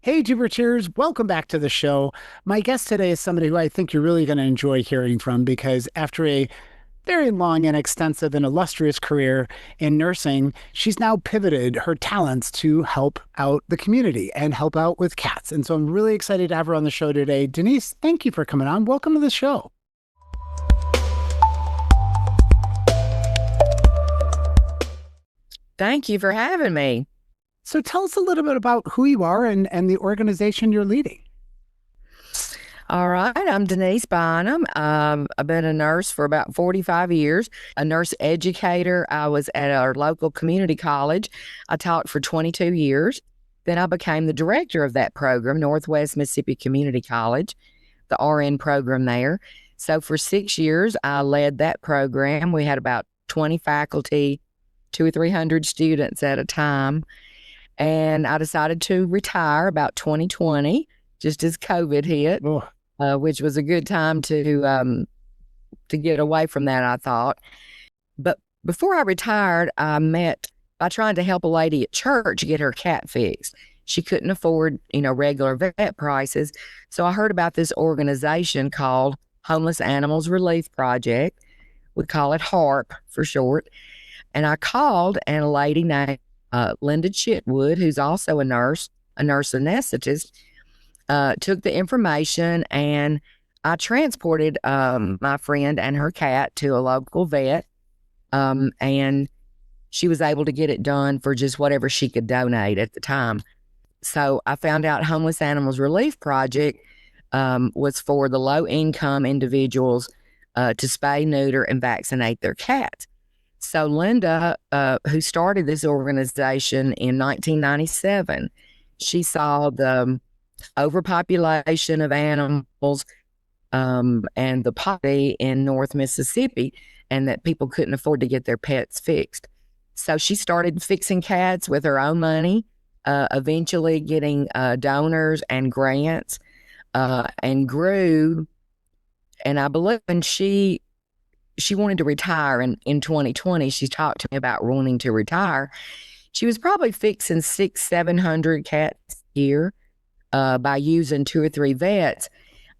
Hey, Dooberteers, welcome back to the show. My guest today is somebody who I think you're really going to enjoy hearing from because after a very long and extensive and illustrious career in nursing, she's now pivoted her talents to help out the community and help out with cats. And so I'm really excited to have her on the show today. Denise, thank you for coming on. Welcome to the show. Thank you for having me. So tell us a little bit about who you are and the organization you're leading. All right, I'm Denise Bynum. I've been a nurse for about 45 years, a nurse educator. I was at our local community college. I taught for 22 years. Then I became the director of that program, Northwest Mississippi Community College, the RN program there. So for 6 years, I led that program. We had about 20 faculty, 200 or 300 students at a time. And I decided to retire about 2020, just as COVID hit, which was a good time to get away from that, I thought. But before I retired, I tried to help a lady at church get her cat fixed. She couldn't afford, regular vet prices. So I heard about this organization called Homeless Animals Relief Project. We call it HARP for short. And I called, and a lady named Linda Chitwood, who's also a nurse anesthetist, took the information, and I transported my friend and her cat to a local vet, and she was able to get it done for just whatever she could donate at the time. So I found out Homeless Animals Relief Project was for the low-income individuals to spay, neuter, and vaccinate their cats. So Linda, who started this organization in 1997, she saw the overpopulation of animals and the poverty in North Mississippi, and that people couldn't afford to get their pets fixed. So she started fixing cats with her own money, eventually getting donors and grants, and grew. And I believe when she wanted to retire in 2020. She talked to me about wanting to retire. She was probably fixing 600-700 cats a year by using 2 or 3 vets.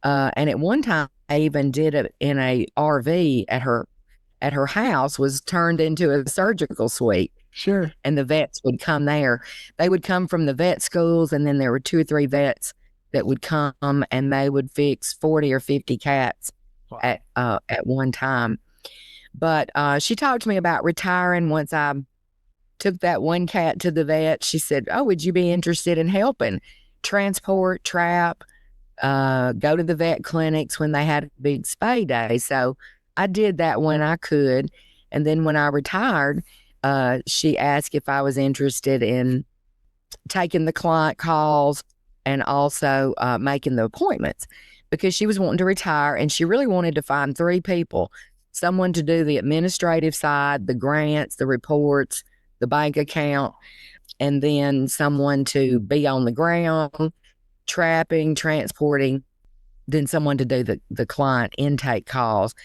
And at one time, I even did it in a RV at her house, was turned into a surgical suite. Sure. And the vets would come there. They would come from the vet schools, and then there were 2 or 3 vets that would come, and they would fix 40 or 50 cats at one time. But she talked to me about retiring. Once I took that one cat to the vet, she said, "Oh, would you be interested in helping transport, trap, go to the vet clinics when they had a big spay day?" So I did that when I could. And then when I retired, she asked if I was interested in taking the client calls and also making the appointments, because she was wanting to retire and she really wanted to find 3 people. Someone to do the administrative side, the grants, the reports, the bank account, and then someone to be on the ground, trapping, transporting, then someone to do the client intake calls.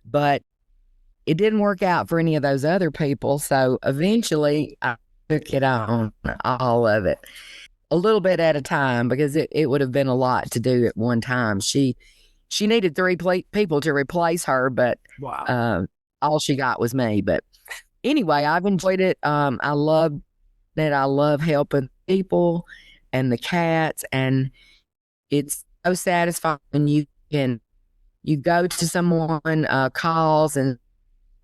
But it didn't work out for any of those other people. So eventually I took it on, all of it, a little bit at a time, because it would have been a lot to do at one time. She needed 3 people to replace her, but wow. All she got was me. But anyway, I've enjoyed it. I love that. I love helping people and the cats, and it's so satisfying when you go to someone, calls, and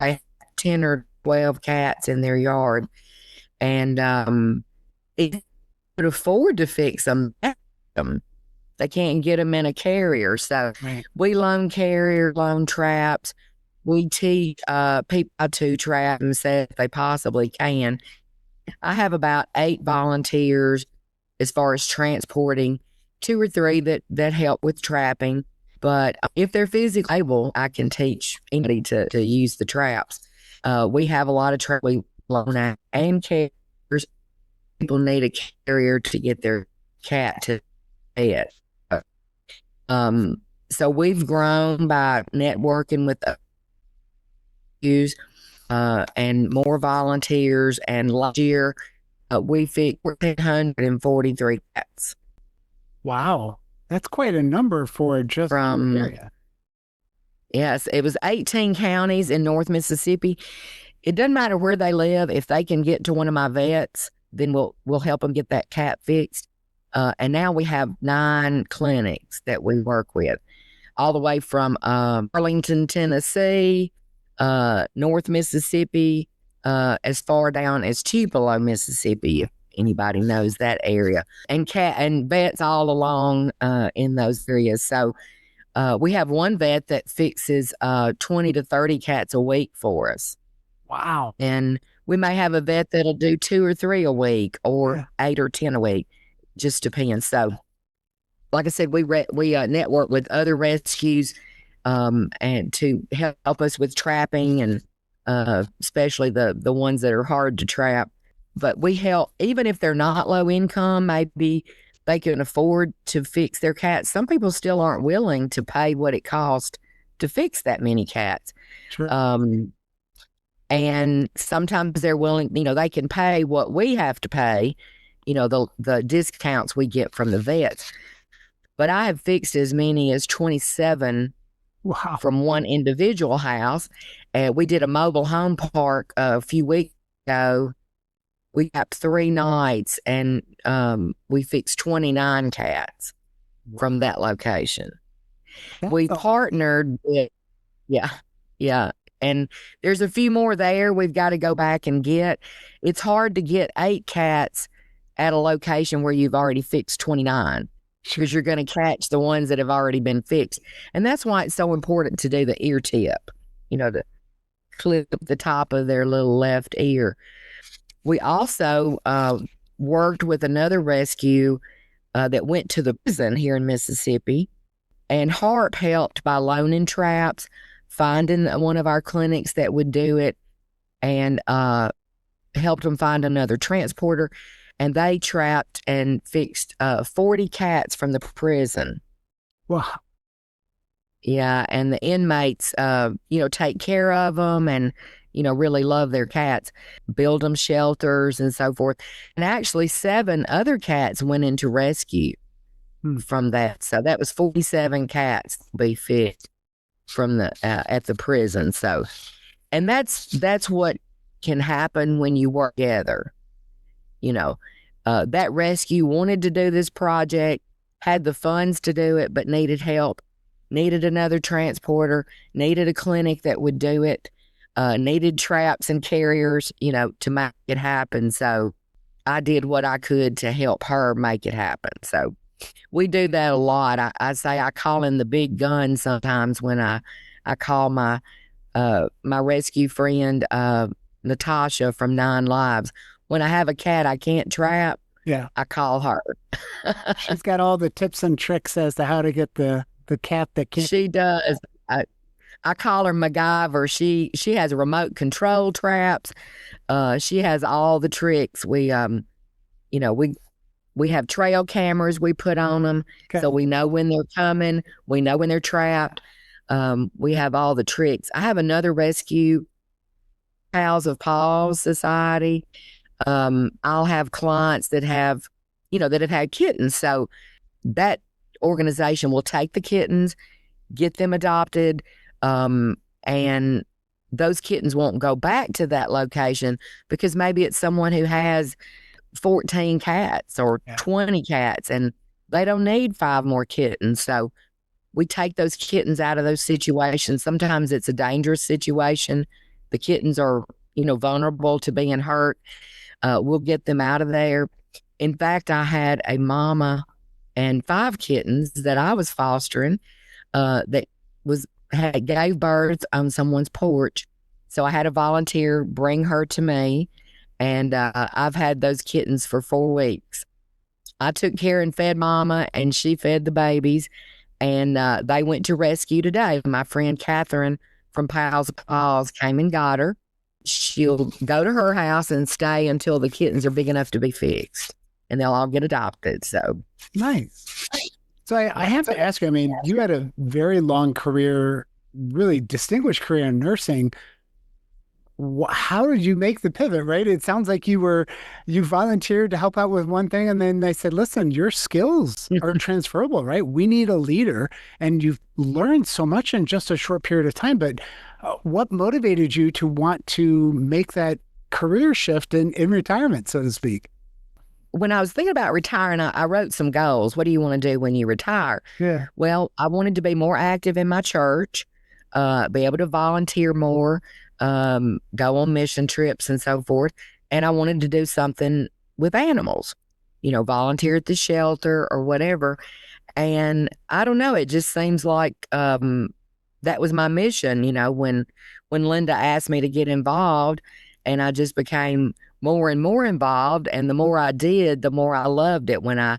they have 10 or 12 cats in their yard, and it could afford to fix them. They can't get them in a carrier. So Right. we loan carrier, loan traps. We teach people how to trap themselves if they possibly can. I have about 8 volunteers as far as transporting, 2 or 3 that help with trapping. But if they're physically able, I can teach anybody to use the traps. We have a lot of traps we loan out and carriers. People need a carrier to get their cat to bed. So we've grown by networking with use and more volunteers. And last year, we fixed 1,443 cats. Wow. That's quite a number for just your from, area. yes, it was 18 counties in North Mississippi. It doesn't matter where they live. If they can get to one of my vets, then we'll help them get that cat fixed. And now we have 9 clinics that we work with, all the way from Arlington, Tennessee, North Mississippi, as far down as Tupelo, Mississippi, if anybody knows that area, and cat and vets all along in those areas. So we have one vet that fixes 20 to 30 cats a week for us. Wow. And we may have a vet that'll do 2 or 3 a week, or Yeah. 8 or 10 a week. Just depends. So, like I said, we network with other rescues, and to help us with trapping, and especially the ones that are hard to trap. But we help, even if they're not low income, maybe they can afford to fix their cats. Some people still aren't willing to pay what it costs to fix that many cats. Sure. And sometimes they're willing, they can pay what we have to pay, the discounts we get from the vets. But I have fixed as many as 27 Wow. from one individual house. And we did a mobile home park a few weeks ago. We got 3 nights, and we fixed 29 cats from that location. That's We a- partnered with, yeah, yeah. And there's a few more there we've got to go back and get. It's hard to get 8 cats at a location where you've already fixed 29, Sure. because you're going to catch the ones that have already been fixed. And that's why it's so important to do the ear tip, to clip the top of their little left ear. We also worked with another rescue that went to the prison here in Mississippi, and HARP helped by loaning traps, finding one of our clinics that would do it, and helped them find another transporter. And they trapped and fixed 40 cats from the prison. Wow. Yeah, and the inmates, take care of them, and really love their cats, build them shelters and so forth. And actually, 7 other cats went into rescue from that. So that was 47 cats be fixed from the at the prison. So, and that's what can happen when you work together. That rescue wanted to do this project, had the funds to do it, but needed help, needed another transporter, needed a clinic that would do it, needed traps and carriers, to make it happen. So I did what I could to help her make it happen. So we do that a lot. I say I call in the big gun sometimes when I call my rescue friend, Natasha from 9 Lives. When I have a cat I can't trap, Yeah. I call her. She's got all the tips and tricks as to how to get the cat that can't. She does. I call her MacGyver. She has remote control traps. She has all the tricks. We have trail cameras we put on them, Okay. so we know when they're coming. We know when they're trapped. We have all the tricks. I have another rescue, Pals of Paws Society. I'll have clients that have had kittens. So that organization will take the kittens, get them adopted, and those kittens won't go back to that location because maybe it's someone who has 14 cats or 20 cats, and they don't need 5 more kittens. So we take those kittens out of those situations. Sometimes it's a dangerous situation. The kittens are, vulnerable to being hurt. We'll get them out of there. In fact, I had a mama and 5 kittens that I was fostering that gave birth on someone's porch. So I had a volunteer bring her to me, and I've had those kittens for 4 weeks. I took care and fed mama, and she fed the babies, and they went to rescue today. My friend Catherine from Pals of Paws came and got her. She'll go to her house and stay until the kittens are big enough to be fixed, and they'll all get adopted. So Nice. So I have to ask you, I mean, you had a very long career, really distinguished career in nursing. how did you make the pivot, right? It sounds like you volunteered to help out with one thing, and then they said, listen, your skills are transferable, right? We need a leader, and you've learned so much in just a short period of time. But what motivated you to want to make that career shift in retirement, so to speak? When I was thinking about retiring, I wrote some goals. What do you want to do when you retire? Yeah. Well, I wanted to be more active in my church, be able to volunteer more, go on mission trips and so forth. And I wanted to do something with animals, volunteer at the shelter or whatever. And I don't know, it just seems like that was my mission, when Linda asked me to get involved, and I just became more and more involved. And the more I did, the more I loved it when I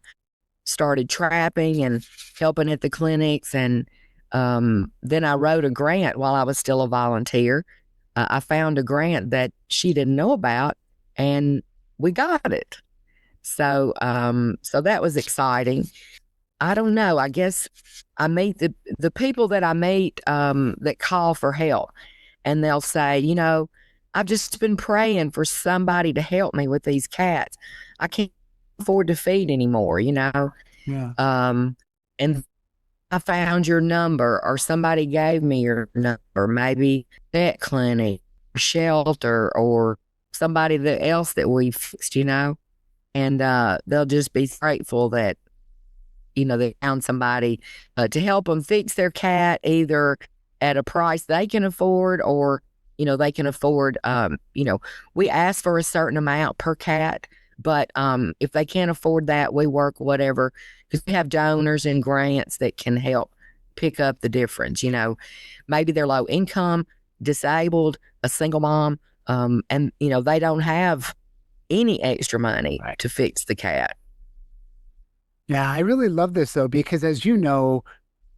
started trapping and helping at the clinics. And then I wrote a grant while I was still a volunteer. I found a grant that she didn't know about, and we got it. So that was exciting. I don't know. I guess I meet the people that I meet that call for help, and they'll say, I've just been praying for somebody to help me with these cats. I can't afford to feed anymore, Yeah. And I found your number, or somebody gave me your number, maybe vet clinic, shelter, or somebody else that we fixed, and they'll just be grateful that they found somebody to help them fix their cat, either at a price they can afford, or they can afford. We ask for a certain amount per cat, but if they can't afford that, we work whatever, because we have donors and grants that can help pick up the difference. Maybe they're low income, disabled, a single mom, and they don't have any extra money Right. to fix the cat. Yeah, I really love this though, because as you know,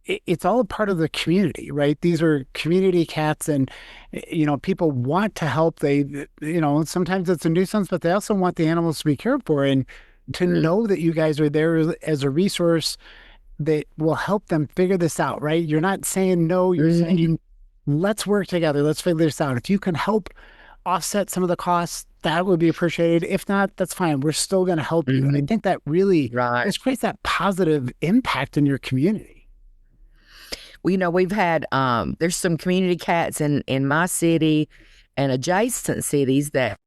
it's all a part of the community, right? These are community cats, and people want to help. Sometimes it's a nuisance, but they also want the animals to be cared for, and to know that you guys are there as a resource that will help them figure this out, right? You're not saying no, you're saying let's work together, let's figure this out. If you can help offset some of the costs, that would be appreciated. If not, that's fine. We're still going to help you. And I think that really Right. just creates that positive impact in your community. Well, we've had there's some community cats in my city and adjacent cities that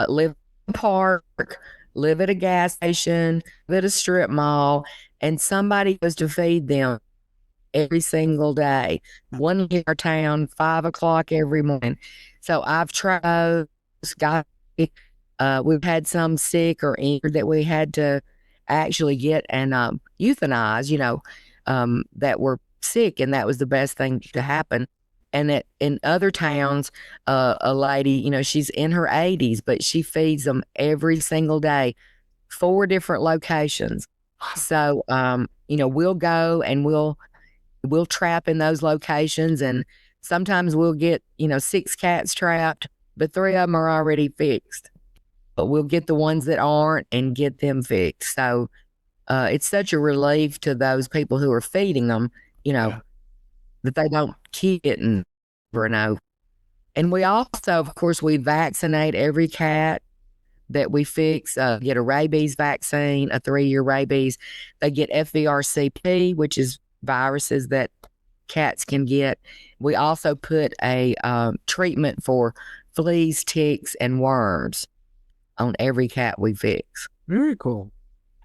live in a park, live at a gas station, live at a strip mall, and somebody goes to feed them every single day. One in our town, 5 o'clock every morning. So I've tried, got, we've had some sick or injured that we had to actually get and euthanize, that were sick, and that was the best thing to happen. And in other towns, a lady, she's in her 80s, but she feeds them every single day, 4 different locations. So, we'll go and we'll trap in those locations, and sometimes we'll get, 6 cats trapped, but 3 of them are already fixed. But we'll get the ones that aren't and get them fixed. So it's such a relief to those people who are feeding them, Yeah. that they don't keep getting over and over. And we also, of course, we vaccinate every cat that we fix, get a rabies vaccine, a 3-year rabies. They get FVRCP, which is viruses that cats can get. We also put a treatment for fleas, ticks, and worms on every cat we fix. Very cool.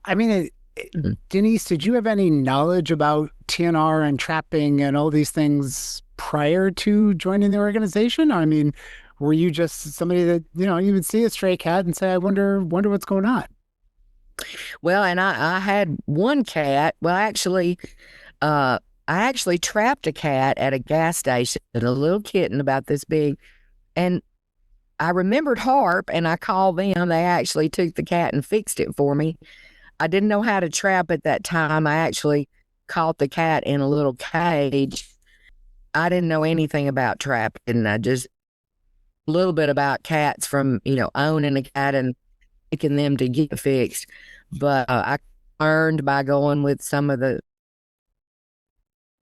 I mean, Mhm. Denise, did you have any knowledge about TNR and trapping and all these things prior to joining the organization? I mean, were you just somebody that, you would see a stray cat and say, I wonder what's going on? Well, and I had one cat. Well, I actually trapped a cat at a gas station, a little kitten about this big. And I remembered HARP, and I called them. They actually took the cat and fixed it for me. I didn't know how to trap at that time. I actually caught the cat in a little cage. I didn't know anything about trapping. I just a little bit about cats from, owning a cat and taking them to get fixed. But I learned by going with some of the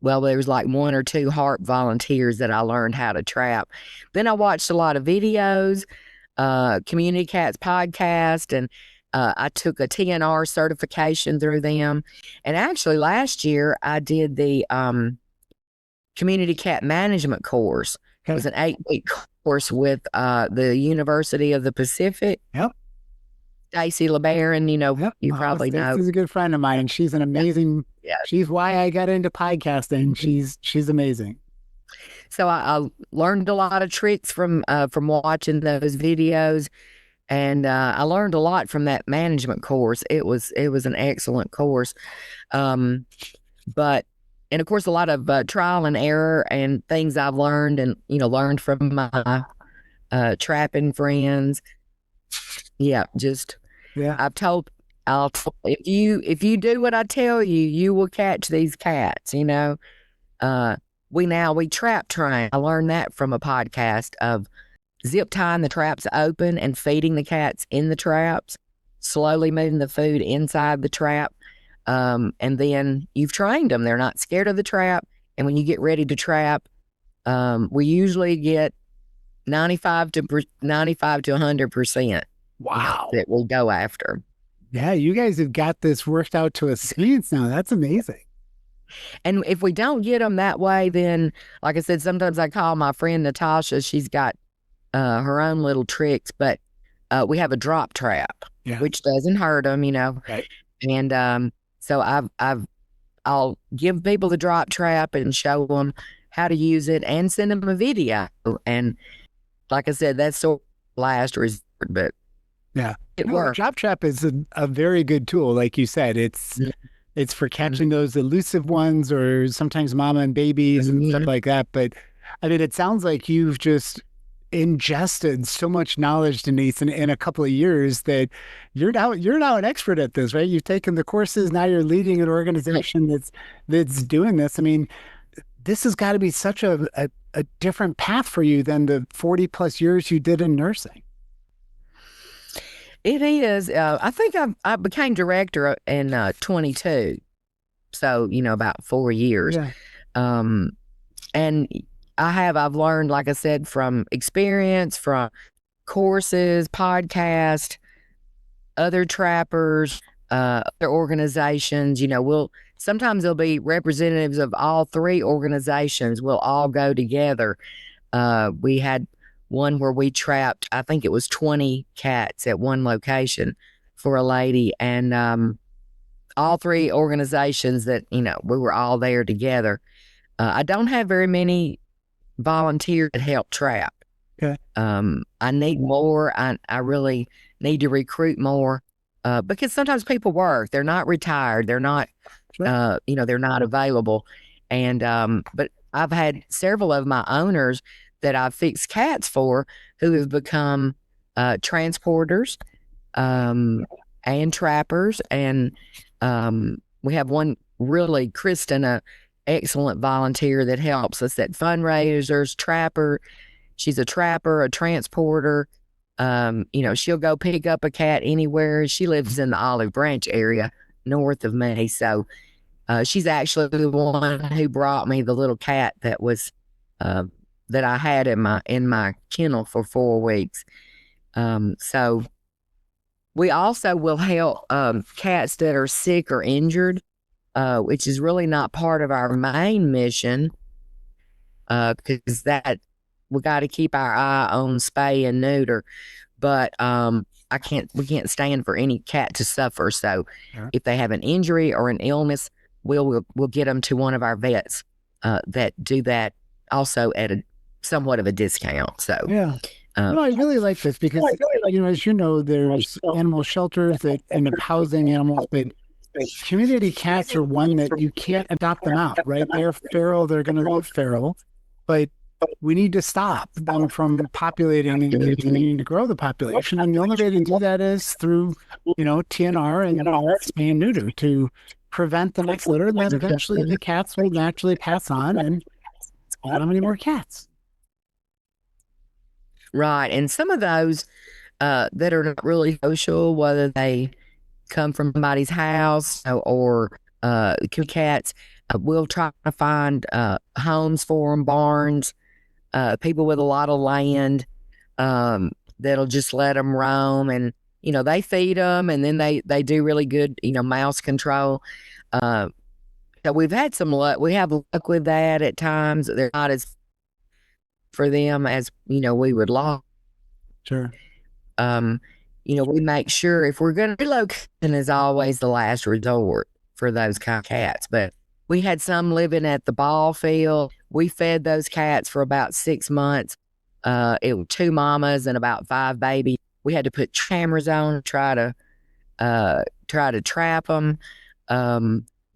well, there was like one or two HARP volunteers that I learned how to trap. Then I watched a lot of videos, Community Cats podcast, and I took a TNR certification through them. And actually, last year I did the Community Cat Management course. It Okay. was an 8-week course with the University of the Pacific. Yep. Stacy LeBaron, Yep. you probably know. Stacy's a good friend of mine, and she's an amazing. Yeah. She's why I got into podcasting. She's amazing. So I learned a lot of tricks from watching those videos, and I learned a lot from that management course. It was an excellent course, but and of course a lot of trial and error and things I've learned and learned from my trapping friends. Yeah, just Yeah. if you do what I tell you, you will catch these cats. We trap train. I learned that from a podcast of zip tying the traps open and feeding the cats in the traps, slowly moving the food inside the trap. And then you've trained them. They're not scared of the trap. And when you get ready to trap, we usually get 95 to 100%. Wow. That we'll go after. Yeah, you guys have got this worked out to a science now. That's amazing. And if we don't get them that way, then, like I said, sometimes I call my friend Natasha. She's got her own little tricks, but we have a drop trap, which doesn't hurt them, Right. And so I'll give people the drop trap and show them how to use it and send them a video. And like I said, that's sort of last resort, but yeah, it works. Drop trap is a very good tool. Like you said, it's for catching those elusive ones or sometimes mama and babies and stuff like that. But I mean, it sounds like you've just ingested so much knowledge, Denise, in a couple of years that you're now an expert at this, right? You've taken the courses, now you're leading an organization that's doing this. I mean, this has got to be such a different path for you than the 40 plus years you did in nursing. It is. I think I became director in 22, so about 4 years. Yeah. And I've learned, like I said, from experience, from courses, podcast, other trappers, other organizations. Sometimes there'll be representatives of all three organizations. We'll all go together. We had one where we trapped, I think it was 20 cats at one location for a lady, and all three organizations that, we were all there together. I don't have very many volunteers that help trap. Okay. I need more. I really need to recruit more because sometimes people work. They're not retired. They're not, they're not available. And, but I've had several of my owners that I've fixed cats for who have become transporters and trappers. And we have one really, Kristen, a excellent volunteer that helps us at fundraisers, trapper. She's a trapper, a transporter. She'll go pick up a cat anywhere. She lives in the Olive Branch area north of me. So she's actually the one who brought me the little cat that was that I had in my kennel for 4 weeks. So we also will help cats that are sick or injured, which is really not part of our main mission, because that we got to keep our eye on spay and neuter. But we can't stand for any cat to suffer. So if they have an injury or an illness, we'll get them to one of our vets that do that also at a somewhat of a discount. So yeah. No, I really like this because, as you know, there's animal shelters that end up housing animals, but community cats are one that you can't adopt them out, right? They're feral. They're going to go feral, but we need to stop them from populating and we need to grow the population. And the only way to do that is through, TNR and spay and neuter to prevent the next litter. And then eventually the cats will naturally pass on and I don't have any more cats. Right. And some of those that are not really social, whether they come from somebody's house or cats, We'll try to find homes for them, barns, people with a lot of land, that'll just let them roam. And, they feed them, and then they do really good, mouse control. So we've had some luck. We have luck with that at times. They're not as for them as, we would like. Sure. We make sure if we're going to relocate, is always the last resort for those kind of cats. But we had some living at the ball field. We fed those cats for about 6 months. It was 2 mamas and about 5 babies. We had to put cameras on, try to trap them.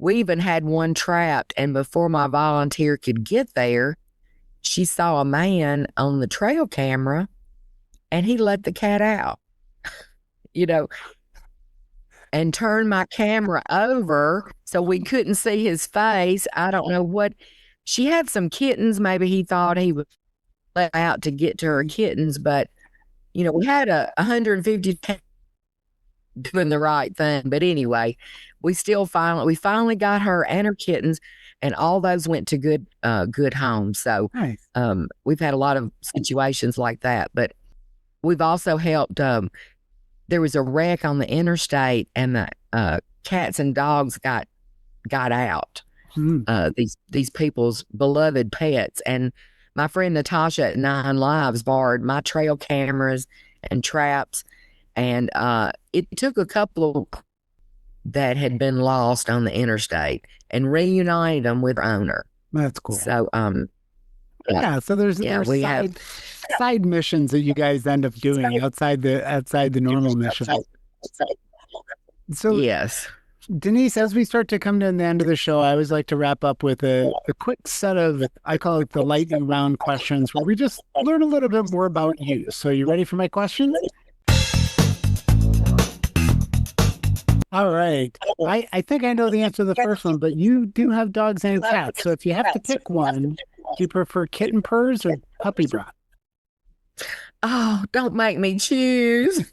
We even had one trapped, and before my volunteer could get there, she saw a man on the trail camera, and he let the cat out, and turned my camera over so we couldn't see his face. I don't know what. She had some kittens. Maybe he thought he would let out to get to her kittens, but we had 150 doing the right thing. But anyway, we finally got her and her kittens, and all those went to good homes. So Nice. We've had a lot of situations like that, but we've also helped. There was a wreck on the interstate, and the cats and dogs got out. These people's beloved pets, and my friend Natasha at 9 Lives borrowed my trail cameras and traps, and it took a couple that had been lost on the interstate and reunited them with their owner. That's cool. So yeah, so there's side missions that you guys end up doing outside the normal mission. So yes. Denise, as we start to come to the end of the show, I always like to wrap up with a quick set of, I call it the lightning round questions, where we just learn a little bit more about you. So you ready for my questions? All right. I think I know the answer to the first one, but you do have dogs and cats. So if you have to pick one, do you prefer kitten purrs or puppy broth? Oh, don't make me choose.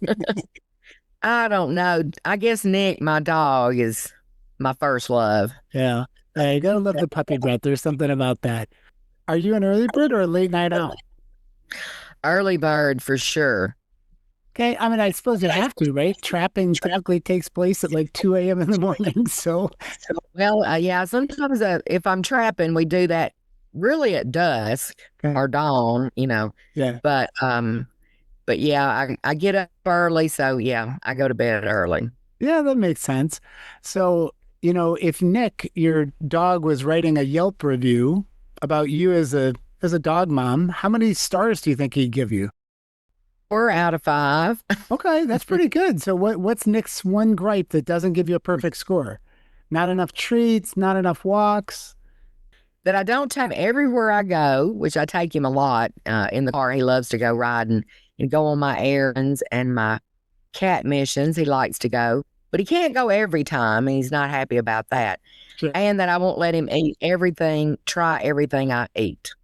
I don't know. I guess Nick, my dog, is my first love. Yeah. You gotta love the puppy breath. There's something about that. Are you an early bird or a late night owl? Early bird for sure. Okay. I mean, I suppose you have to, right? Trapping typically takes place at like 2 a.m. in the morning. So, well, yeah, sometimes if I'm trapping, we do that really at dusk or dawn, Yeah. But yeah, I get up early, so yeah, I go to bed early. Yeah, that makes sense. So, if Nick, your dog, was writing a Yelp review about you as a dog mom, how many stars do you think he'd give you? 4 out of 5. Okay, that's pretty good. So what's Nick's one gripe that doesn't give you a perfect score? Not enough treats, not enough walks? That I don't take him everywhere I go, which I take him a lot in the car. He loves to go riding and go on my errands and my cat missions. He likes to go, but he can't go every time, and he's not happy about that. Sure. And that I won't let him try everything I eat.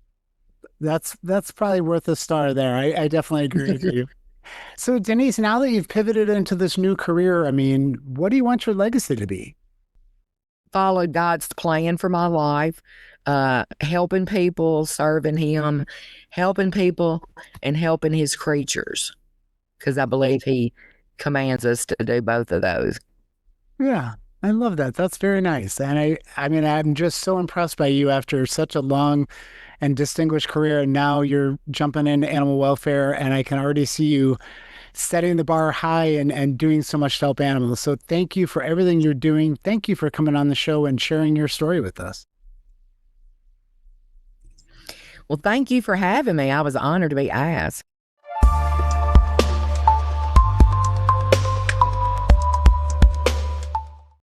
That's probably worth a star there. I definitely agree with you. So Denise, now that you've pivoted into this new career, I mean, what do you want your legacy to be? Followed God's plan for my life, helping people, serving Him, helping people, and helping His creatures, because I believe He commands us to do both of those. Yeah, I love that. That's very nice. And I mean, I'm just so impressed by you after such a long and distinguished career. And now you're jumping into animal welfare, and I can already see you setting the bar high and doing so much to help animals. So thank you for everything you're doing. Thank you for coming on the show and sharing your story with us. Well, thank you for having me. I was honored to be asked.